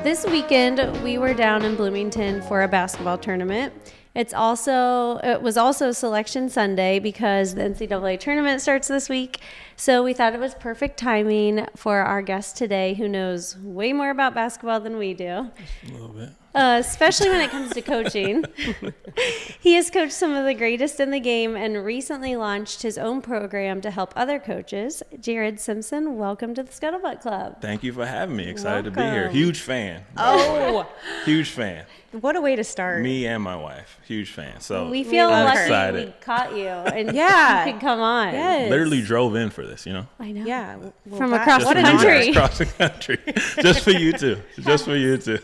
this weekend we were down in Bloomington for a basketball tournament. It was also Selection Sunday because the NCAA tournament starts this week. So we thought it was perfect timing for our guest today, who knows way more about basketball than we do. A little bit. Especially when it comes to coaching. He has coached some of the greatest in the game and recently launched his own program to help other coaches. Jhared Simpson, welcome to the Scuttlebutt Club. Thank you for having me. Excited to be here. Huge fan. Oh, huge fan. What a way to start. Me and my wife, huge fan. So we feel lucky excited. We caught you and Yeah. you could come on. Yes. Literally drove in for this, you know? I know. Yeah. Well, From across Just the for you country. guys, across the country. Just for you two. Just for you two.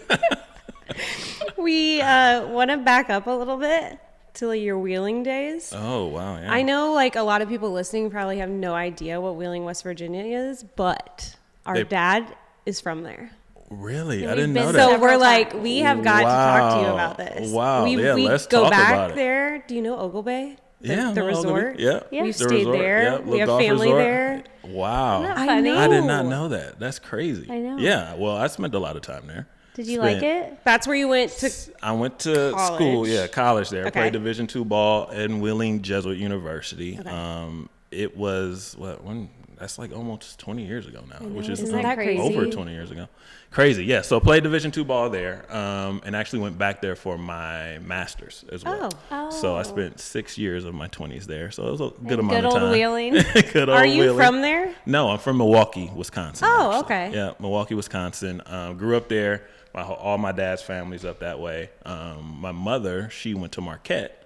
We want to back up a little bit to your Wheeling days. Oh, wow. Yeah. I know like a lot of people listening probably have no idea what Wheeling, West Virginia is, but our dad is from there. Really? And I we've didn't been know So that. we're like, we have got to talk to you Wow. about this. Wow. We, Yeah, we let's go talk back about it. there. Do you know Ogle Bay? Yeah. The no, resort? Yeah. Yeah. We've The stayed resort. there. Yeah, We have golf family resort. there. Wow. Isn't that I funny? know. I did not know that. That's crazy. I know. Yeah. Well, I spent a lot of time there. Did you like it? That's where you went to. I went to College. school, college there. I Okay. played Division II ball at Wheeling Jesuit University. It was, that's like almost 20 years ago now, which is Isn't that crazy? over 20 years ago. Crazy, yeah. So I played Division II ball there and actually went back there for my master's as well. Oh. So I spent 6 years of my 20s there. So it was a good amount Good of old time. Wheeling. Good old Are you Wheeling. from there? No, I'm from Milwaukee, Wisconsin. Oh, actually. okay. Yeah, Milwaukee, Wisconsin. Grew up there. All my dad's family's up that way. My mother, she went to Marquette.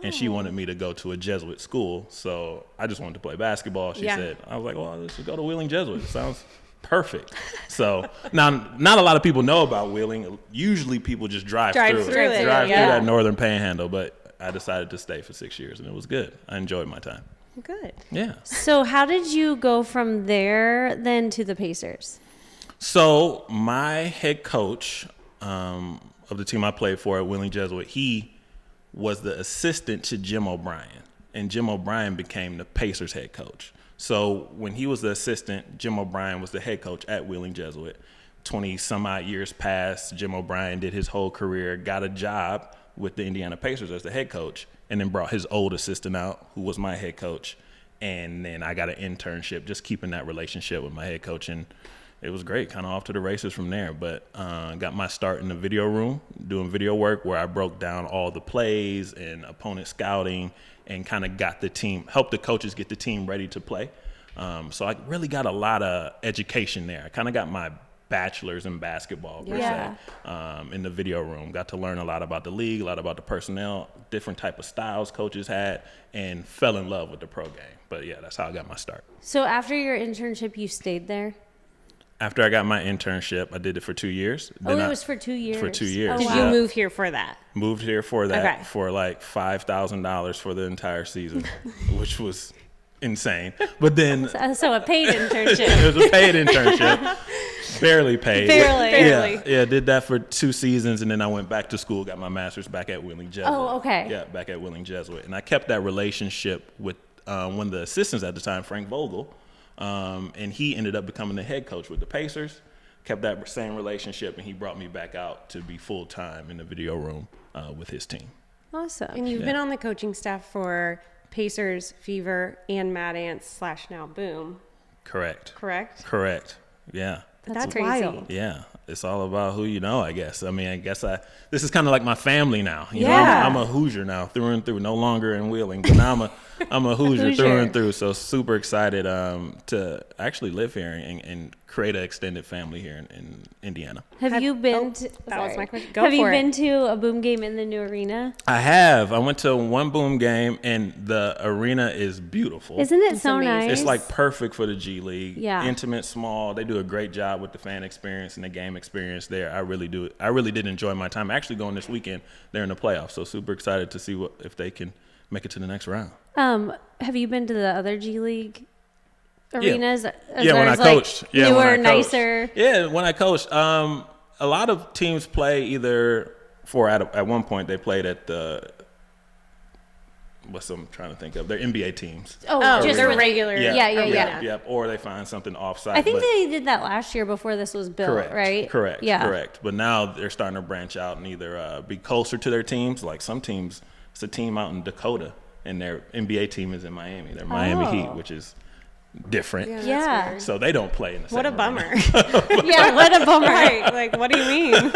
And she wanted me to go to a Jesuit school. So I just wanted to play basketball. She said, I was like, well, let's go to Wheeling Jesuit. It sounds perfect. So now, not a lot of people know about Wheeling. Usually people just drive through it. Drive Yeah. through that northern panhandle. But I decided to stay for 6 years, and it was good. I enjoyed my time. Good. Yeah. So how did you go from there then to the Pacers? So my head coach of the team I played for at Wheeling Jesuit, he was the assistant to Jim O'Brien, and Jim O'Brien became the Pacers head coach. So when he was the assistant, Jim O'Brien was the head coach at Wheeling Jesuit. 20 some odd years passed. Jim O'Brien did his whole career, got a job with the Indiana Pacers as the head coach, and then brought his old assistant out, who was my head coach. And then I got an internship, just keeping that relationship with my head coach, and it was great, kind of off to the races from there. But got my start in the video room, doing video work where I broke down all the plays and opponent scouting and kind of got the team, helped the coaches get the team ready to play. So I really got a lot of education there. I kind of got my bachelor's in basketball, per se, in the video room. Got to learn a lot about the league, a lot about the personnel, different type of styles coaches had, and fell in love with the pro game. But yeah, that's how I got my start. So after your internship, you stayed there? After I got my internship, I did it for 2 years. It was for 2 years. For 2 years. Did you move here for that? Moved here for that, Okay. for like $5,000 for the entire season, which was insane. But then So a paid internship. it was a paid internship, barely paid. Barely. Yeah, did that for 2 seasons, and then I went back to school, got my master's back at Wheeling Jesuit. Oh, okay. Yeah, back at Wheeling Jesuit. And I kept that relationship with one of the assistants at the time, Frank Vogel, and he ended up becoming the head coach with the Pacers. Kept that same relationship, and he brought me back out to be full-time in the video room with his team. Awesome. And you've been on the coaching staff for Pacers, Fever, and Mad Ants / now Boom, Correct. correct? Yeah. That's crazy. wild. Yeah, it's all about who you know, I guess. I mean, this is kind of like my family now. You know, Yeah. I'm a Hoosier now, through and through. No longer in Wheeling, but now I'm a Hoosier through and through. So super excited to actually live here and create an extended family here in Indiana. Have you been to... that was my question. Go Have you for it. been to a Boom game in the new arena? I have. I went to one Boom game, and the arena is beautiful. Isn't it so amazing. nice? It's like perfect for the G League. Yeah. Intimate, small. They do a great job with the fan experience and the game experience there. I really did enjoy my time. Actually going this weekend, they're in the playoffs, so super excited to see if they can make it to the next round. Have you been to the other G League arenas? Yeah, when I coached. Yeah, newer, when I coached. nicer. Yeah, when I coached. A lot of teams play either at one point they played at the what's I'm trying to think of. They're NBA teams. Oh, just they're regular. Yeah. Yep. Or they find something offsite. I think they did that last year before this was built, right? Correct. But now they're starting to branch out and either be closer to their teams. Like some teams, it's a team out in Dakota, and their NBA team is in Miami. They're Miami Heat, which is different. Yeah. So they don't play in the same What a arena. bummer. Yeah, what a bummer. Right. Like, what do you mean?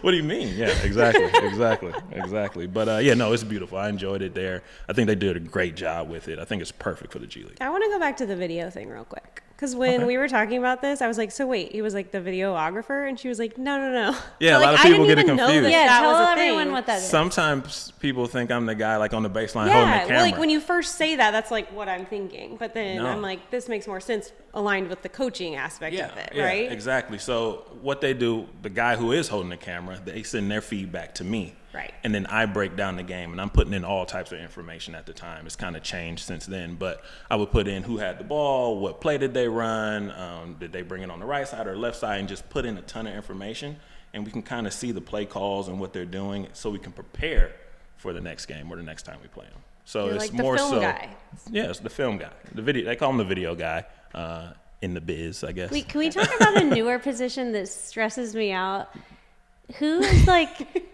What do you mean? Yeah, exactly. But no, it's beautiful. I enjoyed it there. I think they did a great job with it. I think it's perfect for the G League. I want to go back to the video thing real quick. Because when we were talking about this, I was like, so wait, he was like the videographer? And she was like, no. Yeah, But, a lot of people get it confused. Yeah, tell was a everyone thing. what that is. Sometimes people think I'm the guy like on the baseline holding the camera. Well, like when you first say that, that's like what I'm thinking. But then No. I'm like, this makes more sense aligned with the coaching aspect of it, right? Exactly. So what they do, the guy who is holding the camera, they send their feedback to me. Right. And then I break down the game, and I'm putting in all types of information at the time. It's kind of changed since then, but I would put in who had the ball, what play did they run, did they bring it on the right side or left side, and just put in a ton of information, and we can kind of see the play calls and what they're doing so we can prepare for the next game or the next time we play them. So You're it's like the more film so. guy. Yeah, it's the film guy. The video, they call him the video guy in the biz, I guess. Can we talk about a newer position that stresses me out? Who is like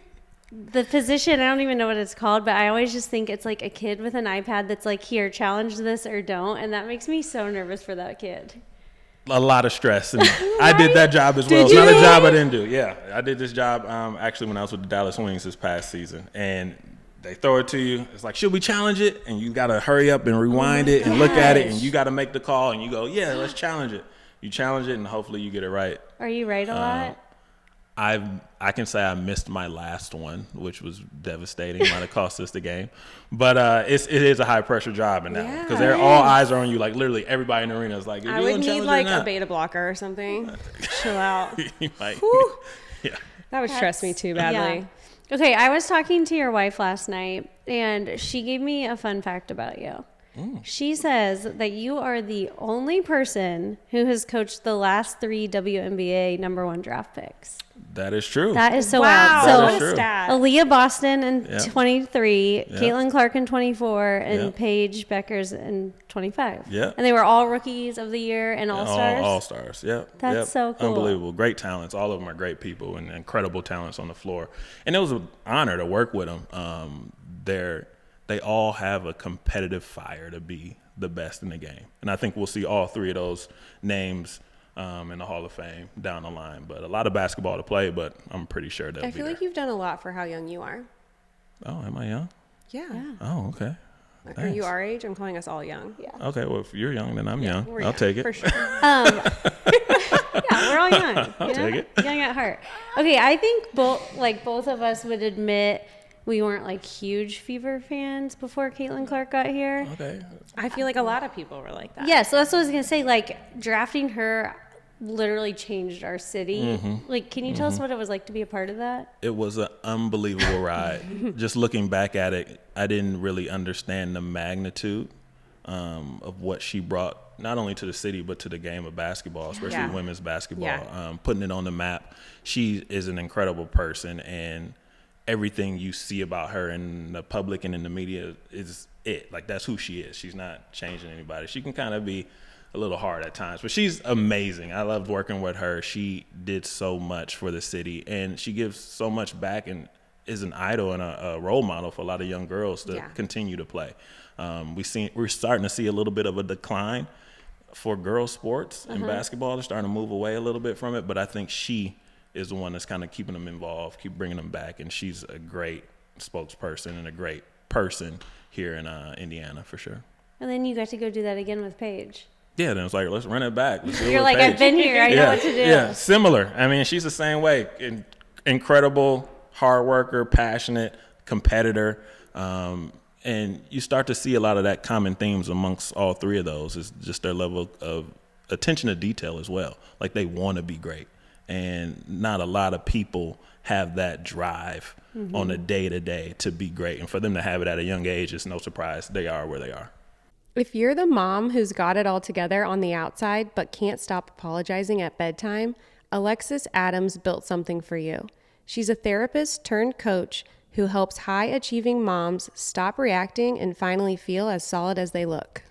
the position? I don't even know what it's called, but I always just think it's like a kid with an iPad that's like, here, challenge this or don't. And that makes me so nervous for that kid. A lot of stress. And I did that job as well. It's not a job I didn't do. Yeah, I did this job actually when I was with the Dallas Wings this past season. And they throw it to you. It's like, should we challenge it? And you got to hurry up and rewind it and look at it. And you got to make the call. And you go, yeah, let's challenge it. You challenge it, and hopefully you get it right. Are you right a lot? I can say I missed my last one, which was devastating. Might have cost us the game, but it is a high pressure job in that one because all eyes are on you. Like literally everybody in the arena is like, I would need like a beta blocker or something. Chill out. You might. Yeah. That would stress me too badly. Yeah. Okay, I was talking to your wife last night, and she gave me a fun fact about you. She says that you are the only person who has coached the last 3 WNBA #1 draft picks. That is true. That is so Wow, wild. what So a stat. Aaliyah Boston in Yeah. 23, Caitlin Clark in 24, and Yeah. Paige Beckers in 25. Yeah. And they were all rookies of the year and all-stars. All stars. Yep. That's yep. so cool. Unbelievable. Great talents. All of them are great people and incredible talents on the floor. And it was an honor to work with them. They all have a competitive fire to be the best in the game. And I think we'll see all 3 of those names in the Hall of Fame down the line. But a lot of basketball to play, but I'm pretty sure they'll be I feel there. like you've done a lot for how young you are. Oh, am I young? Yeah. Oh, okay. Are Thanks. you our age? I'm calling us all young. Yeah. Okay, well, if you're young, then I'm young. We're I'll young, take it. For sure. Yeah, we're all young. I'll take it. Young at heart. Okay, I think both of us would admit we weren't like huge Fever fans before Caitlin Clark got here. Okay. I feel like a lot of people were like that. Yeah, so that's what I was gonna say. Like drafting her literally changed our city. Like, can you tell us what it was like to be a part of that? It was an unbelievable ride. Just looking back at it, I didn't really understand the magnitude of what she brought, not only to the city, but to the game of basketball, especially women's basketball, putting it on the map. She is an incredible person, and everything you see about her in the public and in the media is it. Like, that's who she is. She's not changing anybody. She can kind of be a little hard at times, but she's amazing. I loved working with her. She did so much for the city, and she gives so much back and is an idol and a role model for a lot of young girls to continue to play. We're starting to see a little bit of a decline for girls sports and basketball. They're starting to move away a little bit from it, but I think she is the one that's kind of keeping them involved, keep bringing them back, and she's a great spokesperson and a great person here in Indiana for sure. And then you got to go do that again with Paige. Yeah, then it's like, let's run it back. Let's do it You're with like, Paige. I've been here. I know what to do. Yeah, similar. I mean, she's the same way. Incredible, hard worker, passionate, competitor. And you start to see a lot of that common themes amongst all 3 of those is just their level of attention to detail as well. Like, they want to be great. And not a lot of people have that drive on a day-to-day to be great. And for them to have it at a young age, it's no surprise they are where they are. If you're the mom who's got it all together on the outside but can't stop apologizing at bedtime, Alexis Adams built something for you. She's a therapist turned coach who helps high-achieving moms stop reacting and finally feel as solid as they look.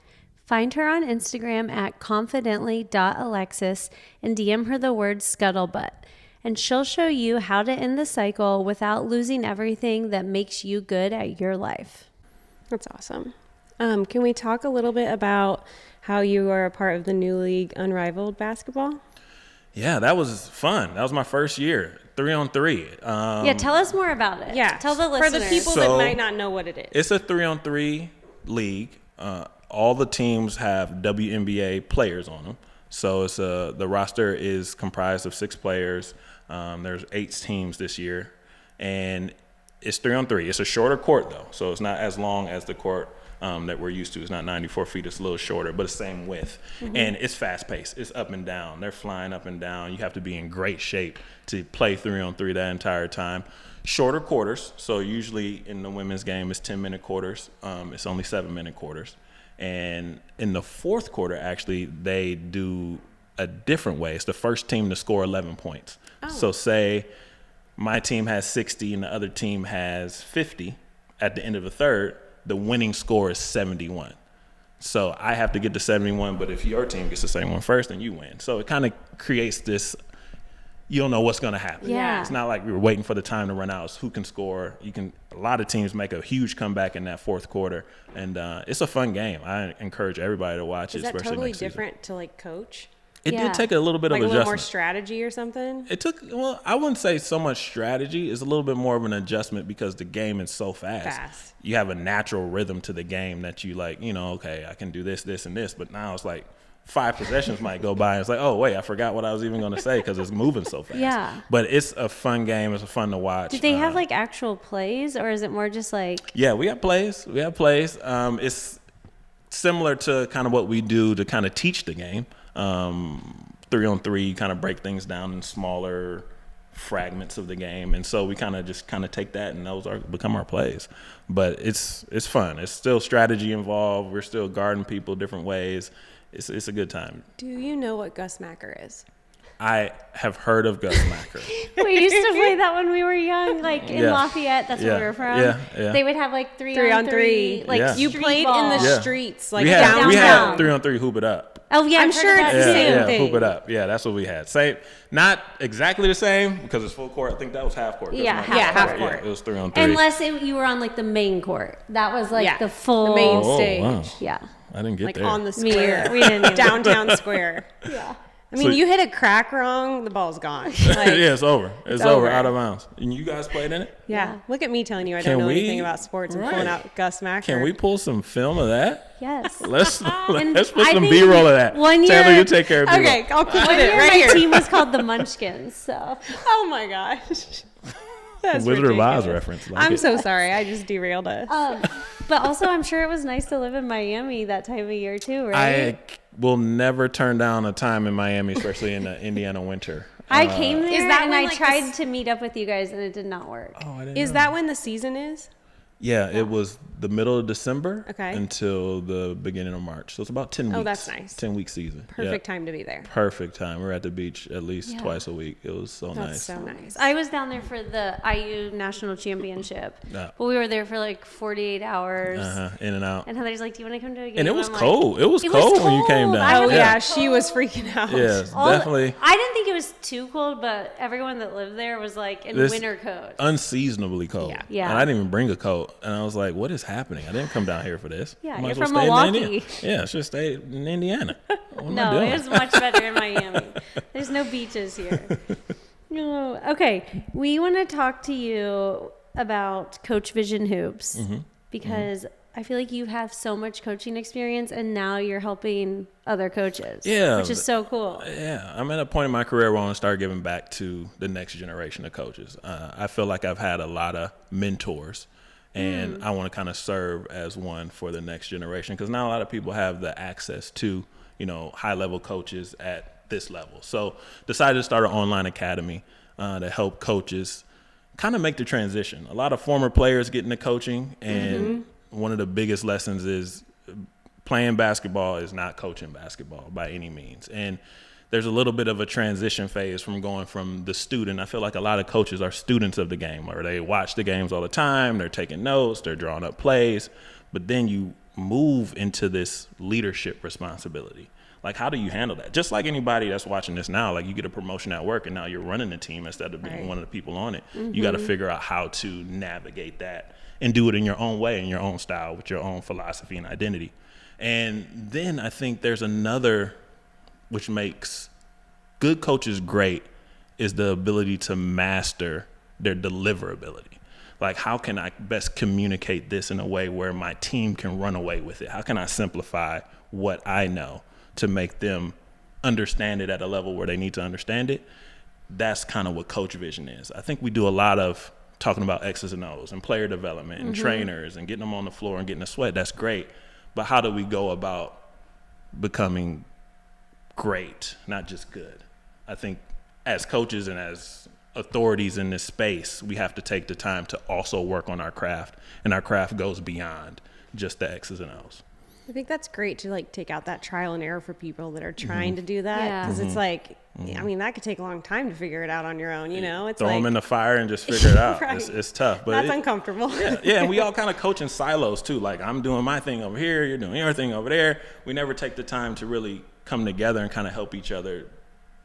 Find her on Instagram at confidently.alexis and DM her the word scuttlebutt. And she'll show you how to end the cycle without losing everything that makes you good at your life. That's awesome. Can we talk a little bit about how you are a part of the new league, Unrivaled Basketball? Yeah, that was fun. That was my first year, 3-on-3. Yeah, tell us more about it. Yeah, Tell the listeners. For the people that might not know what it is. It's a 3-on-3 league. All the teams have WNBA players on them. So it's the roster is comprised of 6 players. There's 8 teams this year, and it's 3-on-3. It's a shorter court though, so it's not as long as the court that we're used to. It's not 94 feet. It's a little shorter, but it's the same width. And it's fast paced. It's up and down. They're flying up and down. You have to be in great shape to play 3-on-3 that entire time. Shorter quarters. So usually in the women's game, it's 10-minute quarters. It's only 7-minute quarters. And in the fourth quarter, actually, they do a different way. It's the first team to score 11 points. Oh. So say my team has 60 and the other team has 50 at the end of the third, the winning score is 71. So I have to get to 71, but if your team gets the same one first, then you win. So it kind of creates this, you don't know what's going to happen. Yeah. It's not like we were waiting for the time to run out. It's who can score. A lot of teams make a huge comeback in that fourth quarter, and it's a fun game. I encourage everybody to watch it. Is that especially totally next season. different to like coach? It Yeah. did take a little bit Like of a little adjustment. more strategy or something? It took, well, I wouldn't say so much strategy. It's a little bit more of an adjustment because the game is so fast. You have a natural rhythm to the game that you like, okay, I can do this, this, and this. But now it's like 5 possessions might go by. And it's like, oh, wait, I forgot what I was even going to say because it's moving so fast. Yeah. But it's a fun game. It's fun to watch. Do they have like actual plays, or is it more just like? Yeah, we have plays. It's similar to kind of what we do to kind of teach the game. 3-on-3, you kind of break things down in smaller fragments of the game, and so we kind of take that, and those become our plays. But it's fun. It's still strategy involved. We're still guarding people different ways. It's a good time. Do you know what Gus Macker is? I have heard of Gus Macker. We used to play that when we were young, like in Yeah. Lafayette. That's where we were from. Yeah. They would have like 3 3 on on 3. 3. Like Yeah. You street played ball. in the Yeah. streets, like we downtown. had 3-on-3 hoop it up. Oh yeah, I'm I've heard sure of that it's the too. same thing. Hoop it up. Yeah, that's what we had. Same, not exactly the same because it's full court. I think that was half court. Yeah, That's not half court. Yeah, it was 3-on-3. Unless you were on like the main court. That was like the full the main Oh, stage. wow. Yeah. I didn't get Like there. on the Me square. either. We didn't even- Downtown square. Yeah. I mean, So- you hit a crack wrong, the ball's gone. Like, yeah, it's over. It's over, over. out of bounds. And you guys played in it? yeah. Look at me telling you I Can don't know we- anything about sports and pulling Right. out Gus Macker. Can we pull some film of that? Yes. Let's And put I some think B-roll of that. one Taylor, year- you take care of B-roll. Okay, I'll keep One it year right my here. team was called the Munchkins. So Oh my gosh. That's Wizard of Oz ridiculous. reference. Like I'm it. so sorry. I just derailed us. but also I'm sure it was nice to live in Miami that time of year too, right? I will never turn down a time in Miami, especially in the Indiana winter. I came there Is that and when, I like, tried this- to meet up with you guys and it did not work. Oh, I didn't Is know. that when the season is? Yeah, it was the middle of December Okay. until the beginning of March. So it's about 10 weeks. Oh, that's nice. 10-week season. Perfect time to be there. Perfect time. We're at the beach at least Yeah. twice a week. It was so That's nice. so nice. I was down there for the IU National Championship. Yeah. But we were there for like 48 hours. In and out. And Heather's like, "Do you want to come to a game?" And it was I'm like, cold. It was It was cold when you came cold. down. I Oh, was yeah. like, She was freaking out. Yes, All- definitely I didn't think it was too cold, but everyone that lived there was like in This- winter coat. unseasonably cold. Yeah. Yeah. And I didn't even bring a coat. And I was like, what is happening? I didn't come down here for this. Yeah, Might you're as well from stay in Milwaukee. Indiana. Yeah, I should stay in Indiana. What am I No, doing? it was much better in Miami. There's no beaches here. No. Okay, we want to talk to you about Coach Vision Hoops because I feel like you have so much coaching experience and now you're helping other coaches. Yeah, Which is so cool. Yeah, I'm at a point in my career where I want to start giving back to the next generation of coaches. I feel like I've had a lot of mentors, and I want to kind of serve as one for the next generation because not a lot of people have the access to, high-level coaches at this level. So decided to start an online academy to help coaches kind of make the transition. A lot of former players get into coaching, and one of the biggest lessons is playing basketball is not coaching basketball by any means. And there's a little bit of a transition phase from going from the student. I feel like a lot of coaches are students of the game, or they watch the games all the time. They're taking notes, they're drawing up plays, but then you move into this leadership responsibility. Like, how do you handle that? Just like anybody that's watching this now, like you get a promotion at work and now you're running the team instead of being one of the people on it. You got to figure out how to navigate that and do it in your own way, in your own style, with your own philosophy and identity. And then I think there's another, which makes good coaches great, is the ability to master their deliverability. Like, how can I best communicate this in a way where my team can run away with it? How can I simplify what I know to make them understand it at a level where they need to understand it? That's kind of what coach vision is. I think we do a lot of talking about X's and O's and player development and trainers and getting them on the floor and getting a sweat. That's great. But how do we go about becoming great, not just good? I think as coaches and as authorities in this space, we have to take the time to also work on our craft, and our craft goes beyond just the X's and O's. I think that's great to like take out that trial and error for people that are trying to do that, because it's like, I mean, that could take a long time to figure it out on your own. You know, it's throw like, them in the fire and just figure it out. Right. It's tough, but that's uncomfortable. Yeah, and we all kind of coach in silos too. Like, I'm doing my thing over here, you're doing your thing over there. We never take the time to really come together and kind of help each other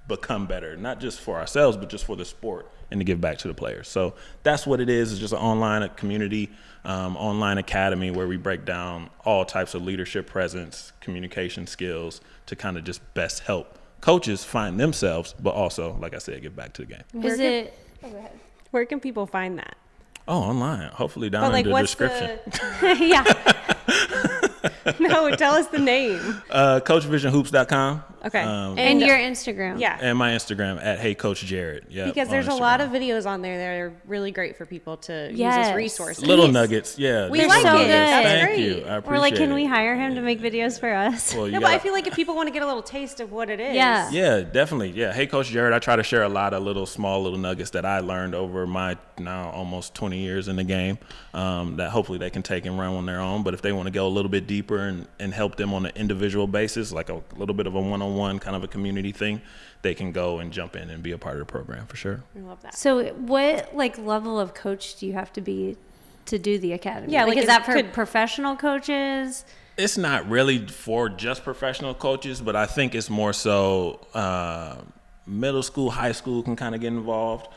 become better, not just for ourselves, but just for the sport, and to give back to the players. So that's what it is. It's just an online community, online academy where we break down all types of leadership presence, communication skills to kind of just best help coaches find themselves, but also, like I said, give back to the game. Where can people find that? Oh, online. Hopefully down in the description. Yeah. No, tell us the name. CoachVisionHoops.com. Okay. And your Instagram. Yeah. And my Instagram at Hey Coach Jhared. Yeah. Because there's a lot of videos on there that are really great for people to use as resources. Little nuggets. Yeah. We They're like so it. good. That's Thank great. you. I appreciate We're like, can it. we hire him to make videos for us? Well, No, but I feel like if people want to get a little taste of what it is. Yeah. Yeah, definitely. Yeah. Hey, Coach Jhared. I try to share a lot of small little nuggets that I learned over my now almost 20 years in the game, that hopefully they can take and run on their own. But if they want to go a little bit deeper and help them on an individual basis, like a little bit of a one-on-one kind of a community thing, they can go and jump in and be a part of the program for sure. I love that. So what level of coach do you have to be to do the academy? Yeah, is that for professional coaches? It's not really for just professional coaches, but I think it's more so middle school, high school can kind of get involved.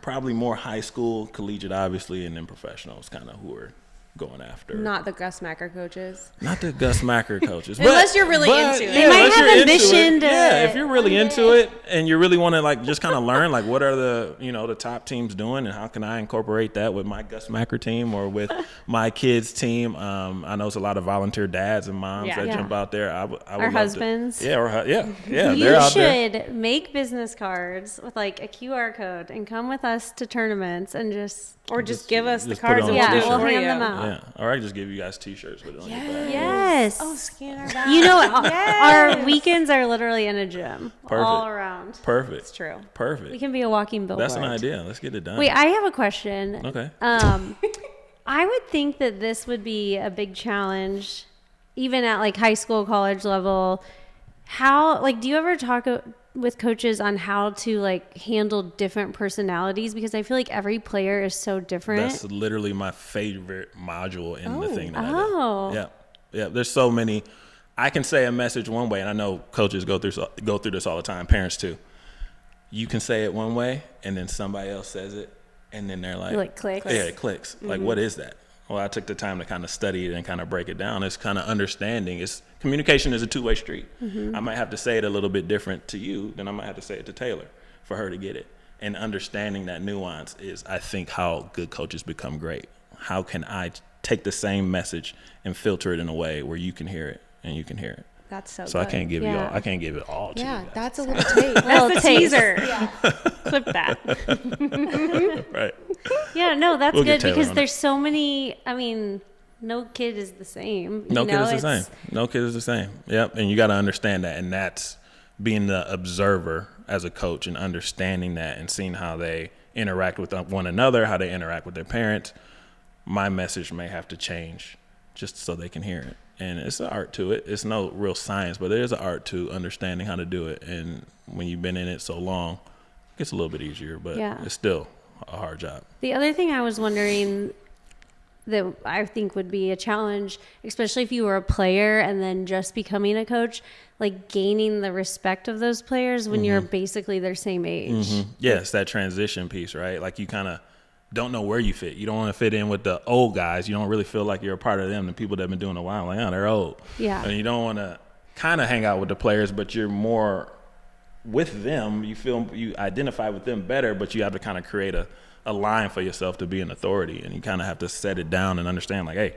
Probably more high school, collegiate, obviously, and then professionals kind of who are going after. Not the Gus Macker coaches. Not the Gus Macker coaches. Unless you're really into it. They might unless have you're into ambition it. to- Yeah, if you're really into it and you really want to like just kind of learn like what are the the top teams doing and how can I incorporate that with my Gus Macker team or with my kids team. I know it's a lot of volunteer dads and moms that jump out there. I would Our love husbands. To, yeah, You they're out there. should make business cards with like a QR code and come with us to tournaments and just give us the just put it cards on and a we'll do it t-shirt. for hand you. them out. Yeah, or I can just give you guys T-shirts with it on your back. Yes. Oh, scan our back. You know, our weekends are literally in a gym Perfect. all around. Perfect. It's true. Perfect. We can be a walking billboard. That's an idea. Let's get it done. Wait, I have a question. Okay. I would think that this would be a big challenge, even at like high school, college level. How, do you ever talk with coaches on how to like handle different personalities? Because I feel like every player is so different. That's literally my favorite module in the thing that I Oh. do. Yeah. There's so many. I can say a message one way, and I know coaches go through this all the time. Parents too. You can say it one way, and then somebody else says it, and then they're like, clicks. Yeah, it clicks. Like, what is that? Well, I took the time to kind of study it and kind of break it down. It's kind of understanding. Communication is a two-way street. I might have to say it a little bit different to you than I might have to say it to Taylor for her to get it. And understanding that nuance is, I think, how good coaches become great. How can I take the same message and filter it in a way where you can hear it and you can hear it? That's so So good. I can't give you Yeah. all. I can't give it all to you guys. That's a little taste. Little That's the taste. teaser. Clip that. Right. Yeah, no, that's We'll get good Taylor because on there's so many. I mean, no kid is the same. No you kid know? is the It's- same. No kid is the same. Yep. And you got to understand that. And that's being the observer as a coach and understanding that and seeing how they interact with one another, how they interact with their parents. My message may have to change just so they can hear it. And it's an art to it. It's no real science, but there's an art to understanding how to do it. And when you've been in it so long, it gets a little bit easier, but it's still a hard job. The other thing I was wondering that I think would be a challenge, especially if you were a player and then just becoming a coach, like gaining the respect of those players when you're basically their same age. Yeah, it's that transition piece, right? Like you kind of don't know where you fit. You don't want to fit in with the old guys. You don't really feel like you're a part of them. The people that have been doing it a while, like, oh, they're old. Yeah. And you don't want to kind of hang out with the players, but you're more with them. You identify with them better, but you have to kind of create a line for yourself to be an authority, and you kind of have to set it down and understand, like, hey,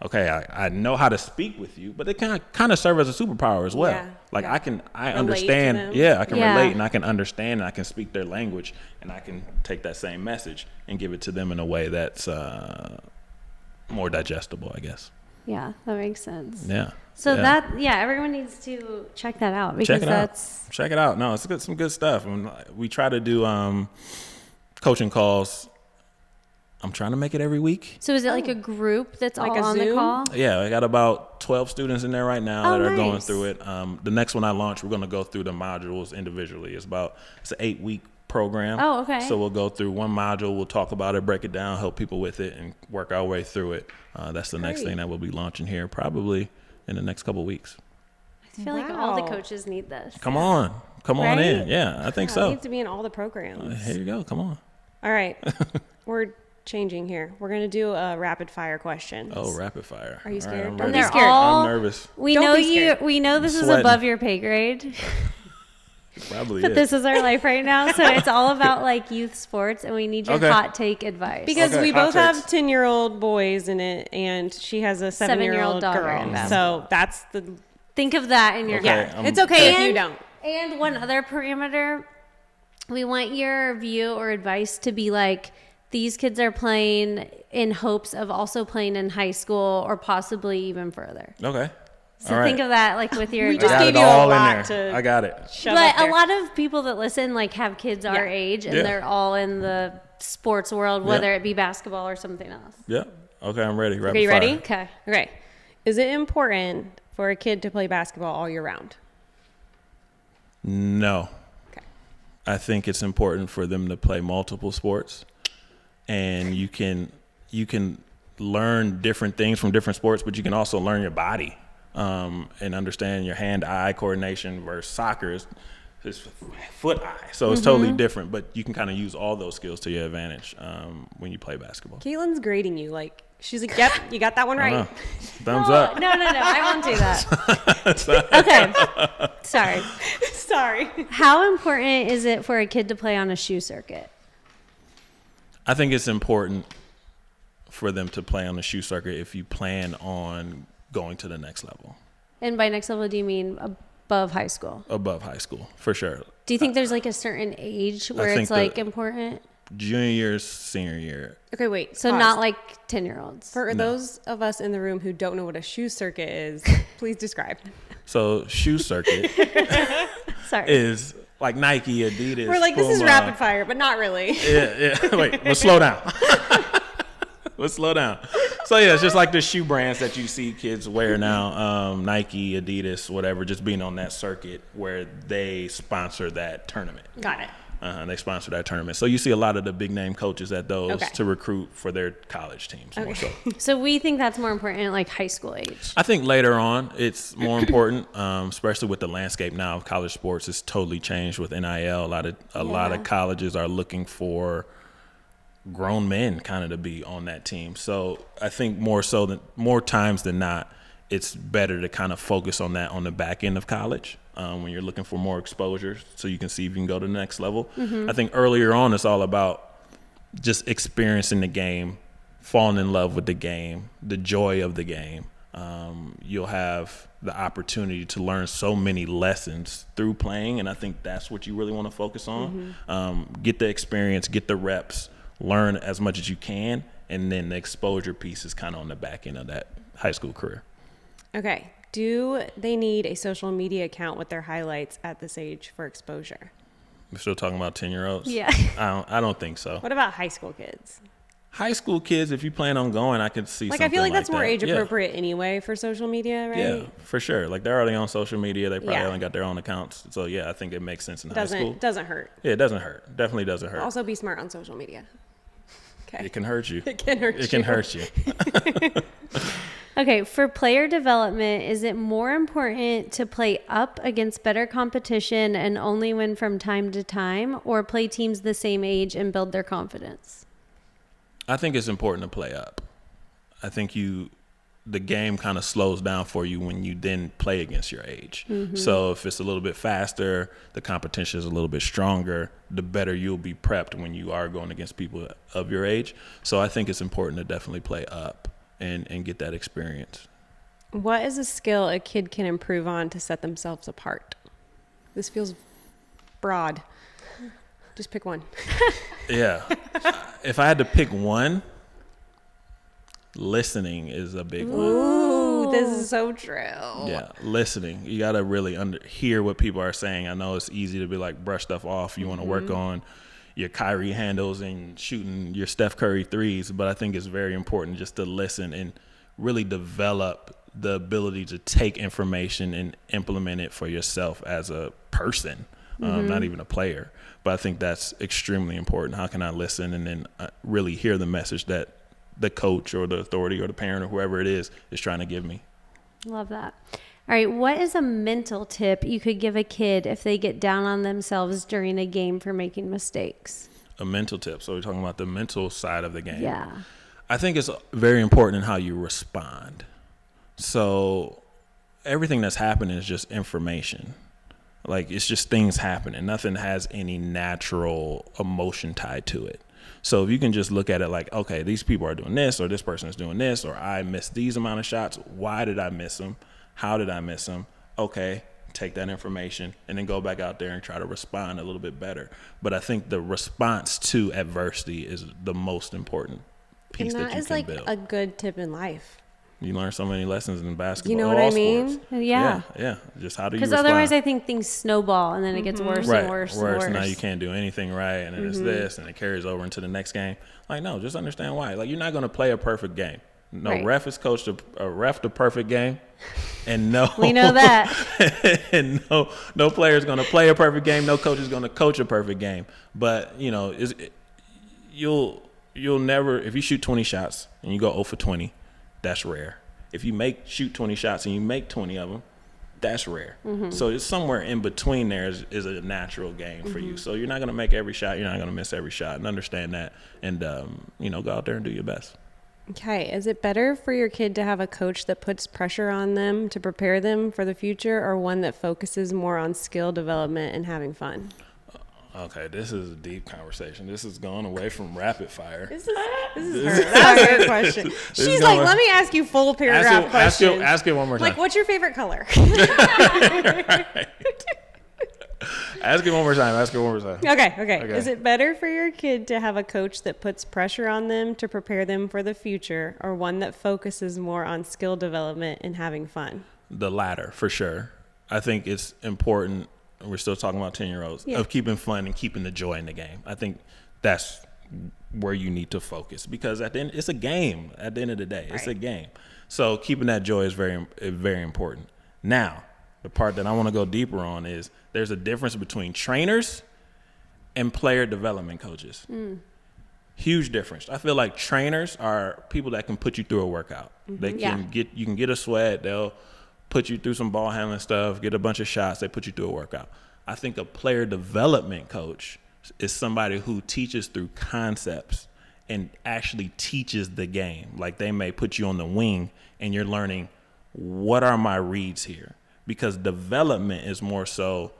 okay, I know how to speak with you, but it can kind of serve as a superpower as well. Yeah, like I relate understand. to them. Yeah, I can relate, and I can understand, and I can speak their language, and I can take that same message and give it to them in a way that's more digestible, I guess. Yeah, that makes sense. Yeah. So everyone needs to check that out because Check it out. No, it's some good stuff. And we try to do coaching calls. I'm trying to make it every week. So is it like a group that's like all on Zoom? the call? Yeah, I got about 12 students in there right now that are going through it. The next one I launch, we're going to go through the modules individually. It's an 8-week program. Oh, okay. So we'll go through one module, we'll talk about it, break it down, help people with it, and work our way through it. That's the next thing that we'll be launching here probably in the next couple of weeks. I feel like all the coaches need this. Come on in. Yeah, I think so. It needs to be in all the programs. Here you go. Come on. All right. We're changing here. We're going to do a rapid fire question. Oh, rapid fire. Are you scared? Right, Don't be scared. I'm nervous. We Don't know be scared. we know this is Sweating. above your pay grade. Probably But is. this is our life right now, so it's all about like youth sports, and we need your hot take advice. Because Okay, we hot both have takes. 10-year-old boys in it, and she has a 7-year-old daughter girl. in So that's the think of that in your head. it's okay if you don't. And one other parameter, we want your view or advice to be like, these kids are playing in hopes of also playing in high school or possibly even further. Okay. So All right. think of that like with your We advice. just got gave it you a all in lot there. to I got it. shove But up there. a lot of people that listen like have kids our age and Yeah. they're all in the sports world, whether it be basketball or something else. Yeah. Okay, I'm ready. Okay, you ready? Okay. Okay. Is it important for a kid to play basketball all year round? No. Okay. I think it's important for them to play multiple sports, and you can learn different things from different sports, but you can also learn your body and understand your hand-eye coordination versus soccer is foot-eye. So it's totally different, but you can kind of use all those skills to your advantage when you play basketball. Caitlin's grading you. Like, she's like, yep, you got that one right. Thumbs up. No, I won't do that. Okay. Sorry. Sorry. How important is it for a kid to play on a shoe circuit? I think it's important for them to play on the shoe circuit if you plan on going to the next level. And by next level, do you mean above high school? Above high school, for sure. Do you think there's like a certain age where think it's like important? Junior year, senior year. Okay, wait. So pause. not like 10-year-olds. For those of us in the room who don't know what a shoe circuit is, please describe. So shoe circuit Sorry. is like Nike, Adidas. We're like, this is Puma. rapid fire, but not really. Yeah. Wait, let's slow down. Let's slow down. So yeah, it's just like the shoe brands that you see kids wear now, Nike, Adidas, whatever, just being on that circuit where they sponsor that tournament. Got it. They sponsor that tournament. So you see a lot of the big name coaches at those Okay. to recruit for their college teams more so. So we think that's more important at like high school age. I think later on it's more important, especially with the landscape now of college sports. It's totally changed with NIL. A lot of colleges are looking for grown men kind of to be on that team. So I think more times than not, it's better to kind of focus on that on the back end of college when you're looking for more exposure so you can see if you can go to the next level. I think earlier on it's all about just experiencing the game, falling in love with the game, the joy of the game. You'll have the opportunity to learn so many lessons through playing, and I think that's what you really want to focus on. Get the experience, get the reps, learn as much as you can, and then the exposure piece is kind of on the back end of that high school career. Okay. Do they need a social media account with their highlights at this age for exposure? We're still talking about 10-year-olds? Yeah. I don't think so. What about high school kids? High school kids, if you plan on going, I could see Like, something I feel like that's that. more age appropriate anyway for social media, right? Yeah, for sure. Like, they're already on social media. They probably Yeah. only got their own accounts. So, yeah, I think it makes sense in high school. Doesn't hurt. Yeah, it doesn't hurt. Definitely doesn't hurt. Also, be smart on social media. Okay. It can hurt you. It can hurt you. It can hurt you. Okay, for player development, is it more important to play up against better competition and only win from time to time, or play teams the same age and build their confidence? I think it's important to play up. I think the game kind of slows down for you when you then play against your age. Mm-hmm. So if it's a little bit faster, the competition is a little bit stronger, the better you'll be prepped when you are going against people of your age. So I think it's important to definitely play up and get that experience. What is a skill a kid can improve on to set themselves apart? This feels broad. Just pick one. Yeah. If I had to pick one, listening is a big one. Ooh, this is so true. Yeah, listening. You got to really hear what people are saying. I know it's easy to be like, brush stuff off. You want to work on your Kyrie handles and shooting your Steph Curry threes, but I think it's very important just to listen and really develop the ability to take information and implement it for yourself as a person, not even a player. But I think that's extremely important. How can I listen and then really hear the message that the coach or the authority or the parent or whoever it is trying to give me? Love that. All right, what is a mental tip you could give a kid if they get down on themselves during a game for making mistakes? A mental tip. So we're talking about the mental side of the game. Yeah. I think it's very important in how you respond. So everything that's happening is just information. Like, it's just things happening. Nothing has any natural emotion tied to it. So if you can just look at it like, okay, these people are doing this, or this person is doing this, or I missed these amount of shots. Why did I miss them? How did I miss them? Okay, take that information and then go back out there and try to respond a little bit better. But I think the response to adversity is the most important piece that you can build. And that is like a good tip in life. You learn so many lessons in basketball. You know what I mean? Sports. Yeah. Yeah. Just how do you Because respond? otherwise I think things snowball and then it gets worse and worse and worse. Now you can't do anything right, and then it's this, and it carries over into the next game. Like, no, just understand why. Like, you're not going to play a perfect game. No ref is coached a ref the perfect game, and no, we know that. and no player is going to play a perfect game. No coach is going to coach a perfect game. But you'll never, if you shoot 20 shots and you go 0 for 20, that's rare. If you shoot 20 shots and you make 20 of them, that's rare. So it's somewhere in between there is a natural game for you. So you're not going to make every shot. You're not going to miss every shot, and understand that, and go out there and do your best. Okay. Is it better for your kid to have a coach that puts pressure on them to prepare them for the future, or one that focuses more on skill development and having fun? Okay, this is a deep conversation. This is going away from rapid fire. This is her. That was her question. She's like, let me ask you full paragraph questions. Ask it one more time. Like, what's your favorite color? Ask it one more time. Okay. Is it better for your kid to have a coach that puts pressure on them to prepare them for the future, or one that focuses more on skill development and having fun? The latter, for sure. I think it's important. We're still talking about 10-year-olds, of keeping fun and keeping the joy in the game. I think that's where you need to focus, because at the end, it's a game. At the end of the day, it's a game. So keeping that joy is very, very important. Now, the part that I want to go deeper on is there's a difference between trainers and player development coaches. Huge difference. I feel like trainers are people that can put you through a workout. They can you can get a sweat. They'll put you through some ball handling stuff, get a bunch of shots. They put you through a workout. I think a player development coach is somebody who teaches through concepts and actually teaches the game. Like, they may put you on the wing and you're learning, what are my reads here? Because development is more so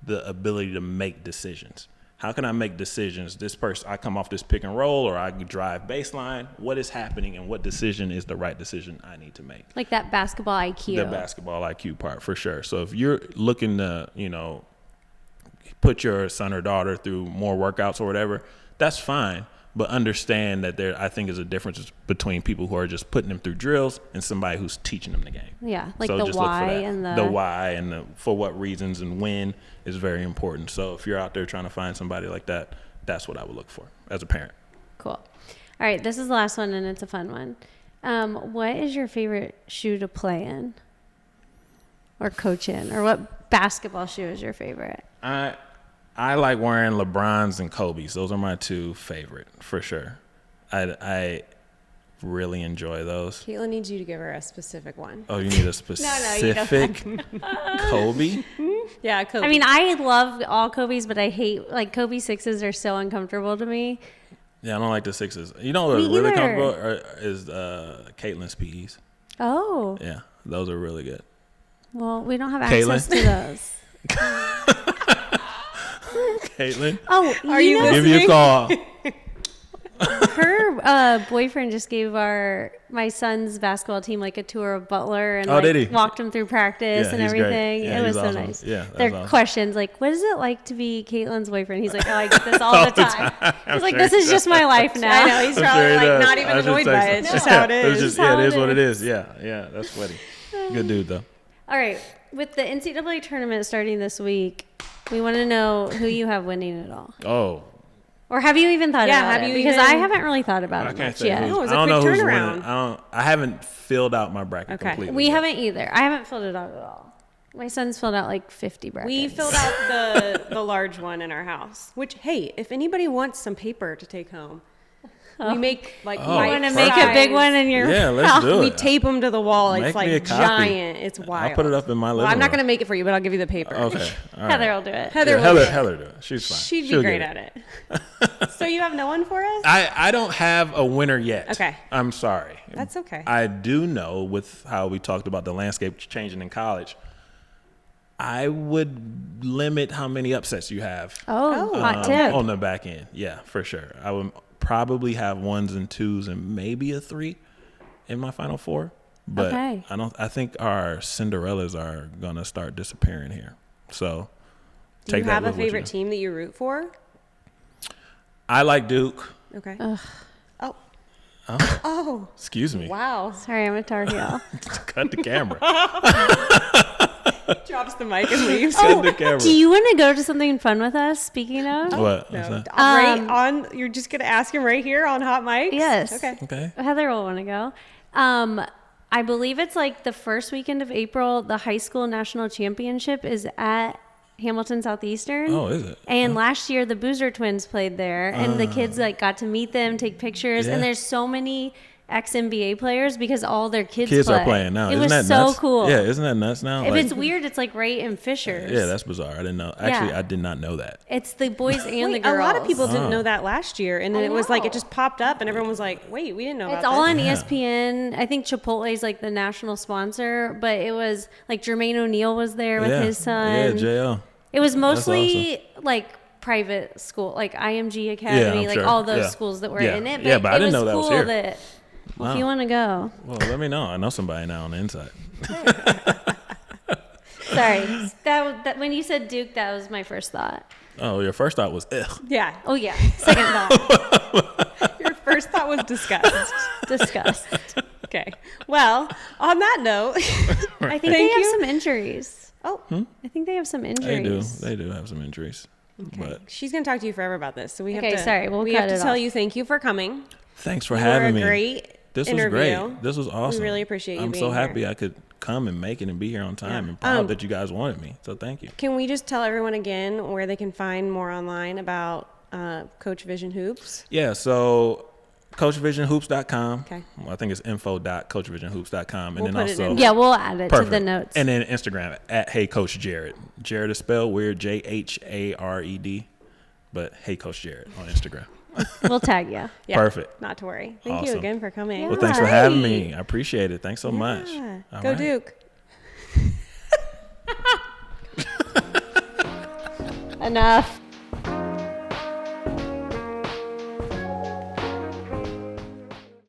the ability to make decisions. How can I make decisions? This person, I come off this pick and roll, or I drive baseline. What is happening, and what decision is the right decision I need to make? Like that basketball IQ. The basketball IQ part, for sure. So if you're looking to, put your son or daughter through more workouts or whatever, that's fine. But understand that there, I think, is a difference between people who are just putting them through drills and somebody who's teaching them the game. Yeah, like so the just why look for that. and the why and the for what reasons and when is very important. So if you're out there trying to find somebody like that, that's what I would look for as a parent. Cool. All right, this is the last one, and it's a fun one. What is your favorite shoe to play in or coach in? Or what basketball shoe is your favorite? I like wearing LeBrons and Kobe's. Those are my two favorite, for sure. I really enjoy those. Caitlin needs you to give her a specific one. Oh, you need a specific Kobe? Yeah, Kobe. I mean, I love all Kobe's, but I hate, like, Kobe 6s are so uncomfortable to me. Yeah, I don't like the 6s. You know what Me really either. comfortable is Caitlin's PEs. Oh. Yeah, those are really good. Well, we don't have Caitlin? access to those. Caitlin, Oh, Are you know, give you a call. her boyfriend just gave my son's basketball team like a tour of Butler and Did he? walked him through practice Yeah, and he's great. everything. Yeah, It was he's so awesome. nice. Yeah, that's Their awesome. questions like, "What is it like to be Caitlin's boyfriend?" He's like, "Oh, I get this all All the the time." I'm He's like, sure "This he is just my life now." I know, he's I'm probably sure he like does. not even I should annoyed text by him. it. It's just how it It's is. just, how it it is what it is. is. Yeah, that's funny. Good dude, though. All right, with the NCAA tournament starting this week, we want to know who you have winning it all. Oh, Or have you even thought Yeah, about have it? you Because even- I haven't really thought about I it can't much say yet. who's. No, it was I a don't know quick who's turnaround. winning. I haven't filled out my bracket Okay. completely. We yet. haven't either. I haven't filled it out at all. My son's filled out like 50 brackets. We filled out the large one in our house. Which, hey, if anybody wants some paper to take home, we make like Oh, You life want to perfect. make a big one in your Yeah, let's do We it. tape them to the wall. Make It's me a like copy. giant. It's wild. I'll put it up in my living Well, I'm not room. going to make it for you, but I'll give you the paper. Okay. All right. Heather will do it. Heather Yeah, will Heather, do it. Heather do it. She's fine. She'd be She'll great get at it. So you have no one for us? I don't have a winner yet. Okay. I'm sorry. That's okay. I do know, with how we talked about the landscape changing in college, I would limit how many upsets you have Oh, hot tip. on the back end. Yeah, for sure. I would probably have 1s and 2s and maybe a 3 in my final 4. But Okay. I think our Cinderellas are gonna start disappearing here. So Do take you that have a with what you favorite got. team that you root for? I like Duke. Okay. Ugh. Oh. Oh, Oh. excuse me. Wow. Sorry, I'm a Tar Heel. Cut the camera. Drops the mic and leaves. Cut the camera. Do you want to go to something fun with us? Speaking of, What? What's No. that? Right on. You're just gonna ask him right here on hot mic. Yes. Okay. Okay. Heather will want to go. I believe it's like the first weekend of April. The high school national championship is at Hamilton Southeastern. Oh, is it? And last year the Boozer twins played there, and the kids like got to meet them, take pictures, Yeah. and there's so many ex-NBA players because all their kids Kids are playing now. It Isn't was that so nuts? cool. Yeah, isn't that nuts now? If Like, it's weird, it's like Ray and Fishers. yeah, that's bizarre. I didn't know. Actually, Yeah. I did not know that. It's the boys and the Wait, girls. a lot of people didn't Oh. know that last year, and then I it was like know. it just popped up, and everyone was like, "Wait, we didn't know It's about all this." on Yeah. ESPN. I think Chipotle's like the national sponsor, but it was like Jermaine O'Neal was there with yeah. his son. Yeah, JL. It was mostly like private school, like IMG Academy, I'm like sure. all those Yeah. schools that were Yeah. in it. Yeah, but I it didn't was know that was cool here. that well, if Wow. you want to go. Well, let me know. I know somebody now on the inside. Sorry, that when you said Duke, that was my first thought. Oh, your first thought was ugh. Yeah, Oh yeah, second thought, your first thought was disgust. disgust. Okay. Well, on that note, I think Thank they have you. some injuries. oh, I think they have some They injuries. do. They do have some injuries. But she's gonna talk to you forever about this, so we have Okay, to. sorry, we'll we cut have to it tell off. you thank you for coming. thanks for You having were me. a great This interview. was great. This was awesome. really appreciate you I'm being so happy here. I could come and make it and be here on time Yeah. and proud that you guys wanted me. So thank you. Can we just tell everyone again where they can find more online about Coach Vision Hoops? Yeah, so CoachVisionHoops.com. Okay. Well, I think it's info.coachvisionhoops.com. And We'll then put it also in. Yeah, we'll add it perfect. to the notes. And then Instagram at Hey Coach Jhared. Jhared is spelled weird, Jhared. But Hey Coach Jhared on Instagram. We'll tag you. Yeah, Perfect. Not to worry. Thank you Awesome. again for coming. Yeah. Well, thanks for having Right. me. I appreciate it. Thanks so much. Yeah. All Go right. Duke. Enough.